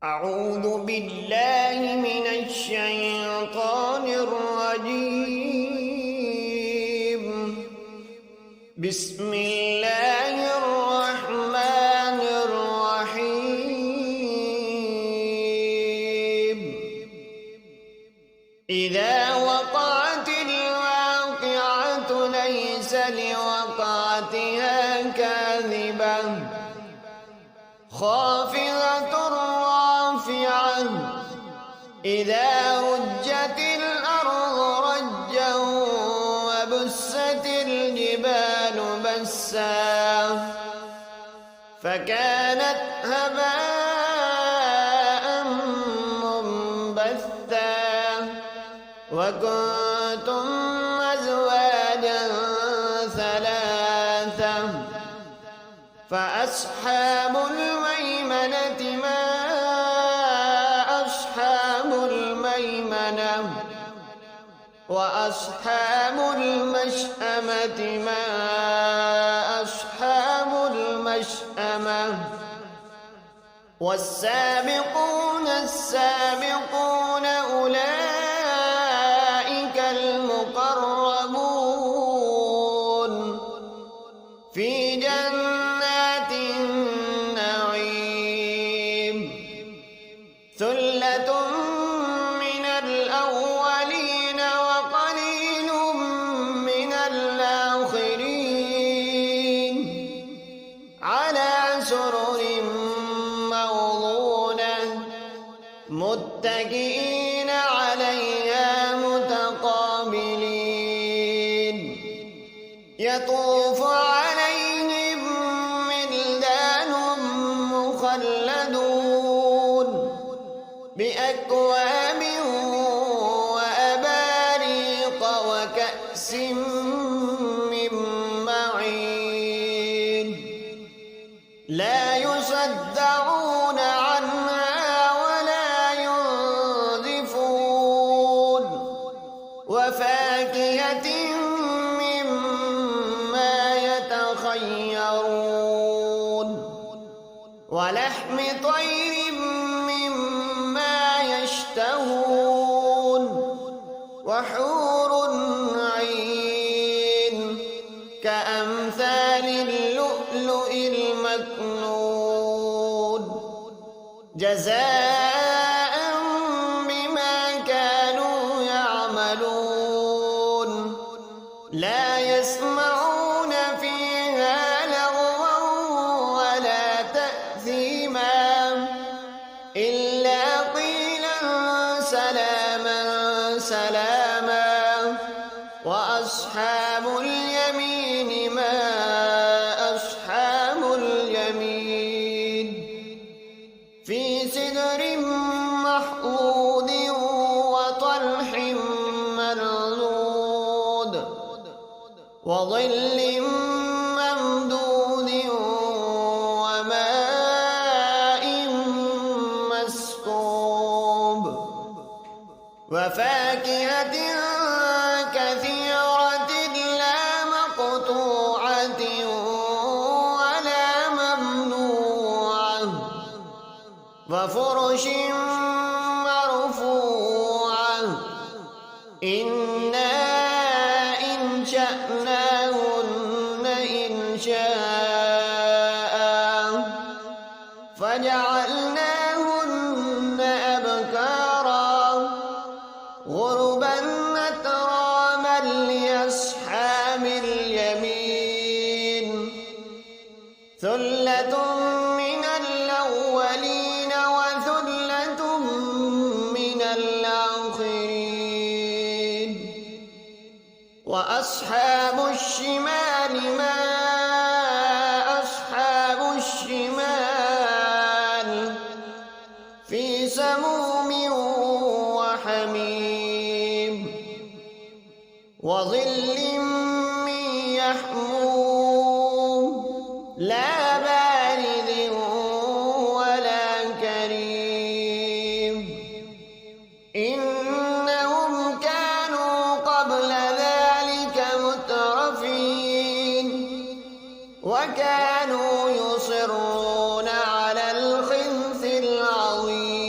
أعوذ بالله من الشيطان الرجيم. بسم الله الرحمن الرحيم. إذا وقعت الواقعة ليس لوقعتها كاذبة خافضة رافعة إذا رجت الأرض رجا وبست الجبال بسا فكانت هباء منبثا وكنتم أزواجا ثلاثة فأصحاب الميمنة ما أصحاب الميمنة وأصحاب المشأمة ما أصحاب المشأمة والسابقون السابقون أولئك المقربون في جنات النعيم ثلة من الأولين وقليل من الآخرين على سرر موضونة متكئين عليها متقابلين يطوف عليهم ولدان مخلدون بأكواب وأباريق وكأس من معين لا يصدعون عنها ولا ينزفون وفاكهة مما يتخيرون ولحم طير مما يشتهون وحور عين كأمثال اللؤلؤ المكنون جزاء بما كانوا يعملون لا يسمعون فيها لغوا ولا تأثيما إلا قيلا سلاما سلاما وأصحاب اليمين ما أصحاب اليمين في سدر محضود وطلح منضود وظل ممدود وماء مسكوب وفاكهة كثيرة لا مقطوعة ولا ممنوعة وفرش مرفوعة إنا أنشأناهن إنشاء فجعلناهن أبكارا غربا أتراما لأصحاب اليمين ثلة من الأولين وثلة من الآخرين وأصحاب الشمال ما أصحاب الشمال في سموم وحميم وظل من يحموم لا بارد ولا كريم إنهم كانوا قبل ذلك مترفين وكانوا يصرون على الخنث العظيم.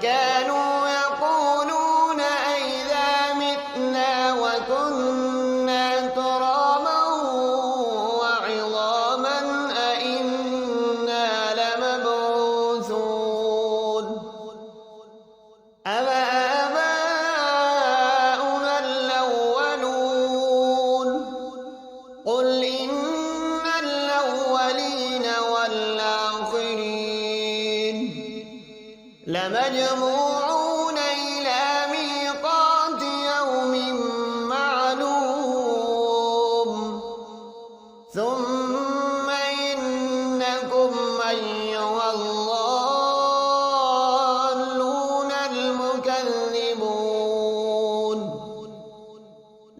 وكانوا يقولون أئذا متنا وكنا ترابا وعظاما أئنا لمبعوثون أَوَآبَاؤُنَا الْأَوَّلُونَ قُلْ إِنَّ الْأَوَّلِينَ وَالْآخِرِينَ لَمَجْمُوعُونَ إِلَى مِيقَاتِ يَوْمٍ مَّعْلُومٍ ثُمَّ إِنَّكُمْ أَيُّهَا الضَّالُّونَ الْمُكَذِّبُونَ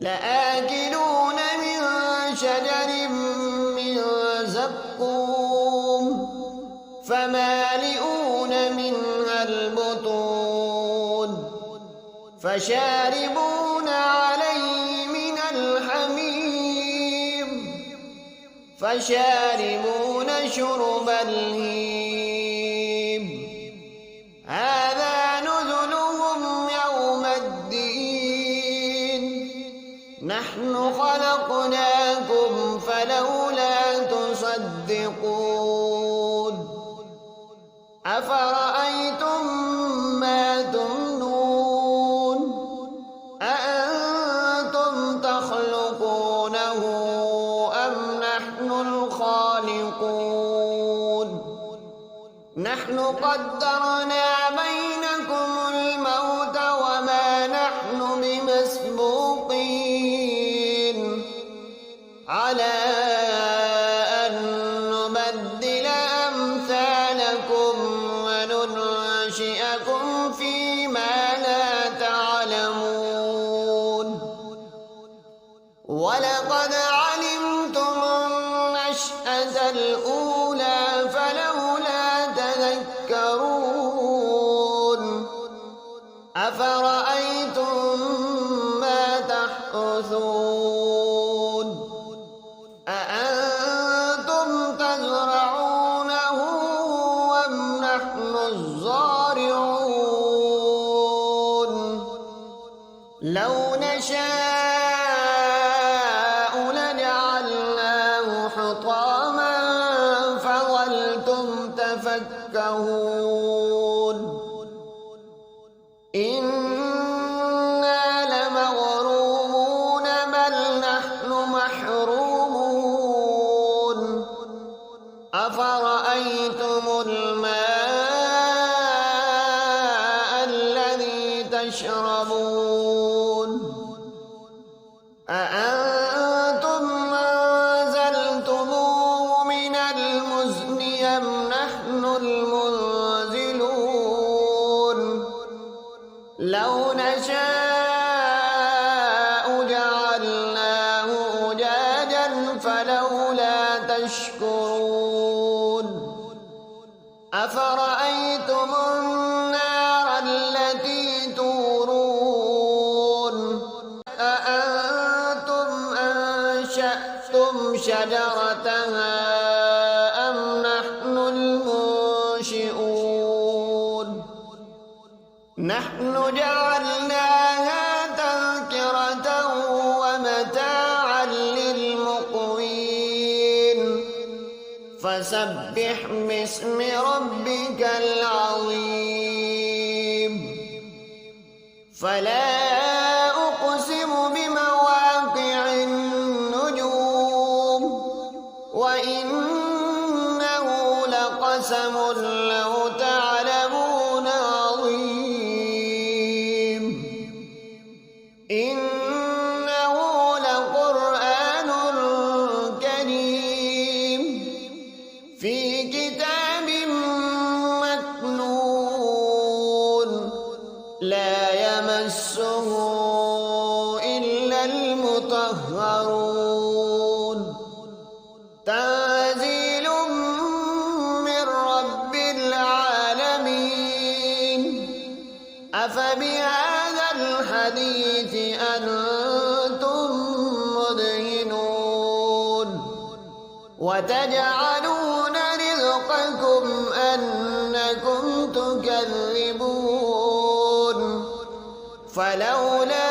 لَآكِلُونَ مِن شَجَرٍ مِّن زَقُّومٍ فَمَالِئُونَ منها البطون فشاربون عليه من الحميم فشاربون شرب الهيم هذا نزلهم يوم الدين نحن خلقناكم فلولا تصدقون أفرأيتم ما تمنون أأنتم تخلقونه أم نحن الخالقون نحن قدرنا بينكم الموت وما نحن بمسبوقين على أن نبدل أمثالكم وننشئكم فيما لا تعلمون ولقد علمتم النشأة الأولى فلولا تذكرون أفرأيتم ما تحرثون أأنتم تزرعونه أم نحن الزارعون لو نشاء لجعلناه حطاما فظلتم تفكهون إنا لمغرومون بل نحن محرومون أفرأيتم الماء الذي تشربون أأنتم أنزلتموه من المزن أم نحن المنزلون لو نشاء جعلناه أجاجا فلولا تشكرون أفرأيتم النار التي تورون أأنتم أنشأتم شجرتها أم نحن المنشئون نحن جعلناها تذكرة ومتاعا للمقوين فسبح باسم ربك العظيم فلا أقسم بمواقع النجوم وإنه لقسم لو تعلمون عظيم إنه لقرآن كريم في كتاب مكنون لا يمسه إلا المطهرون تنزيل من رب العالمين أفبهذا الحديث أنتم مدهنون وتجعلون رزقكم أنكم تكذبون فلولا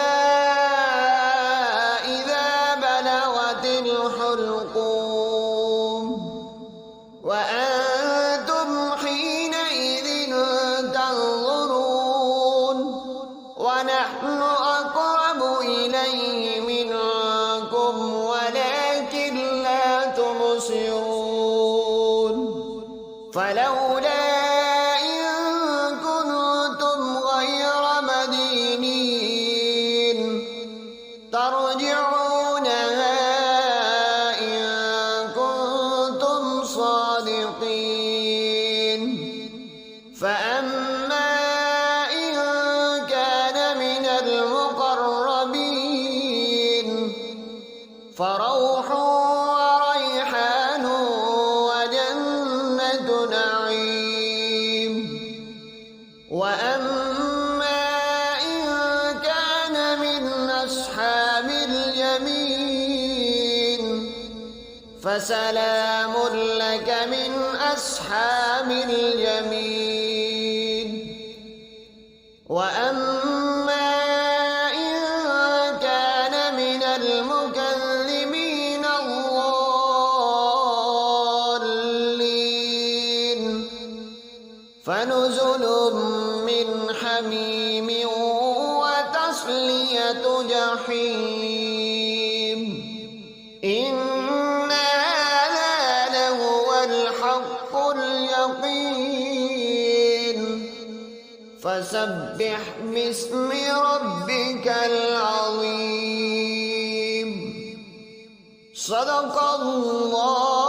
إذا بلغت الحلقوم وأنتم حينئذ تنظرون ونحن أقرب إليه منكم ولكن لا تبصرون فلولا إن كنتم غير مدينين ترجعونها إن كنتم صادقين فأما إن كان من المقربين فروح وريحان وجنة نعيم وأما إن كان من أصحاب اليمين فسلام لك من أصحاب اليمين وأما إن كان من المكذبين الضالين فنزل من حميم وتصلية جحيم إن هذا لهو الحق اليقين فسبح باسم ربك العظيم صدق الله